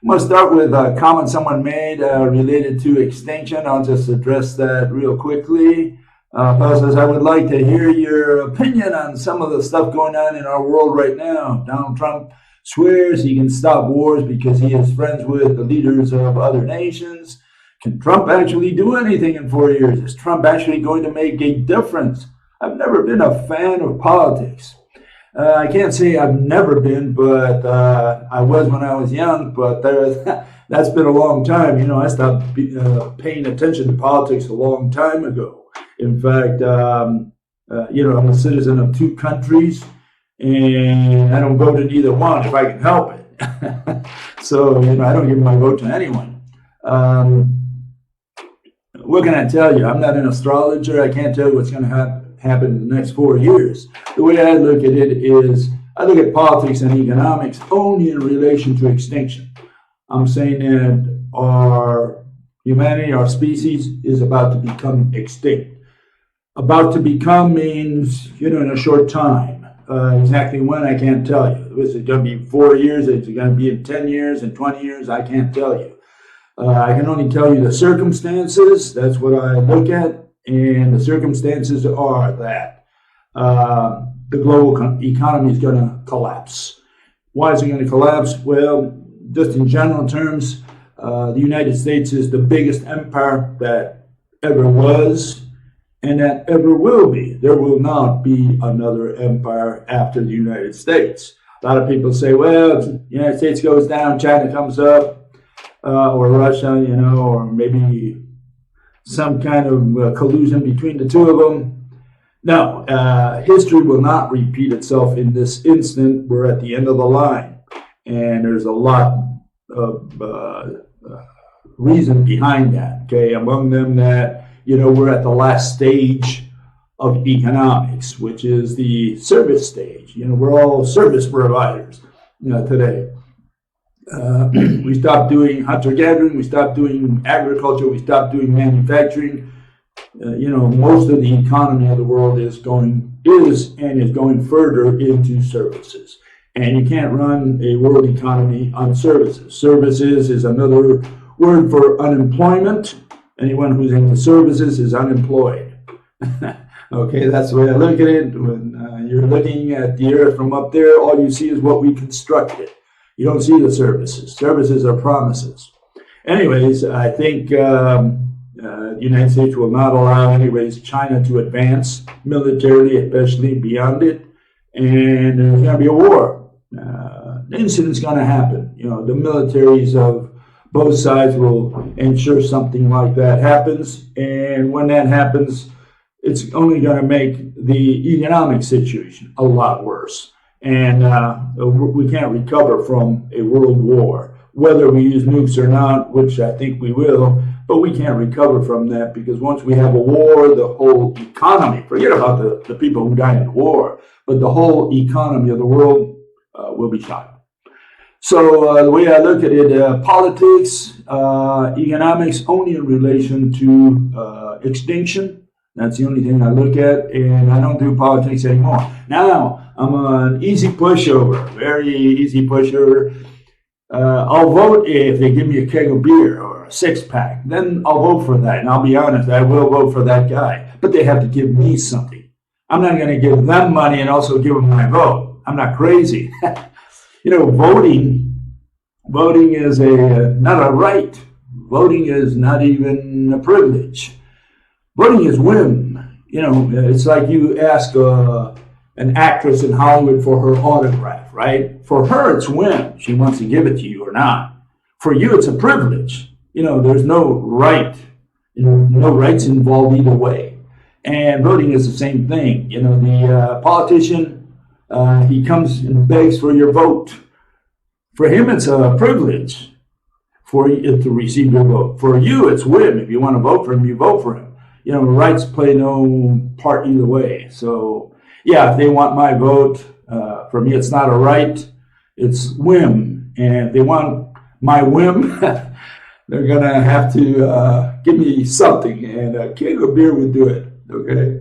I'm going to start with a comment someone made related to extinction. I'll just address that real quickly. Paul says, I would like to hear your opinion on some of the stuff going on in our world right now. Donald Trump swears he can stop wars because he is friends with the leaders of other nations. Can Trump actually do anything in 4 years? Is Trump actually going to make a difference? I've never been a fan of politics. I can't say I've never been, but I was when I was young, but that's been a long time. You know, I stopped paying attention to politics a long time ago. In fact, you know, I'm a citizen of 2 countries, and I don't vote in either one if I can help it. So, you know, I don't give my vote to anyone. What can I tell you? I'm not an astrologer. I can't tell you what's going to happen in the next 4 years. The way I look at it is, I look at politics and economics only in relation to extinction. I'm saying that our humanity, our species, is about to become extinct. About to become means, you know, in a short time. Exactly when, I can't tell you. Is it going to be 4 years? Is it going to be in 10 years, in 20 years? I can't tell you. I can only tell you the circumstances. That's what I look at. And the circumstances are that the global economy is going to collapse. Why is it going to collapse? Well, just in general terms, the United States is the biggest empire that ever was and that ever will be. There will not be another empire after the United States. A lot of people say, well, if the United States goes down, China comes up, or Russia, you know, or maybe some kind of collusion between the 2 of them. No, history will not repeat itself in this instant. We're at the end of the line, and there's a lot of reason behind that. Okay, among them that, you know, we're at the last stage of economics, which is the service stage. You know, we're all service providers, you know, today. We stopped doing hunter-gathering, we stopped doing agriculture, we stopped doing manufacturing. You know, most of the economy of the world is going further into services. And you can't run a world economy on services. Services is another word for unemployment. Anyone who's into services is unemployed. Okay, that's the way I look at it. When you're looking at the earth from up there, all you see is what we constructed. You don't see the services. Services are promises. Anyways, I think the United States will not allow, anyways, China to advance militarily, especially beyond it. And there's going to be a war. The incident's going to happen. You know, the militaries of both sides will ensure something like that happens. And when that happens, it's only going to make the economic situation a lot worse. And we can't recover from a world war, whether we use nukes or not, which I think we will, but we can't recover from that because once we have a war, the whole economy, forget about the people who died in the war, but the whole economy of the world will be shot. So the way I look at it, politics, economics, only in relation to extinction. That's the only thing I look at, and I don't do politics anymore. Now, I'm an easy pushover, very easy pushover. I'll vote if they give me a keg of beer or a 6-pack. Then I'll vote for that, and I'll be honest, I will vote for that guy. But they have to give me something. I'm not going to give them money and also give them my vote. I'm not crazy. You know, voting is not a right. Voting is not even a privilege. Voting is whim. You know, it's like you ask an actress in Hollywood for her autograph, right? For her, it's whim. She wants to give it to you or not. For you, it's a privilege. You know, there's no right. You know, no rights involved either way. And voting is the same thing. You know, the politician, he comes and begs for your vote. For him, it's a privilege for you to receive your vote. For you, it's whim. If you want to vote for him, you vote for him. You know, rights play no part either way. So, yeah, if they want my vote, for me, it's not a right. It's whim. And if they want my whim, they're going to have to give me something. And a keg of beer would do it, okay?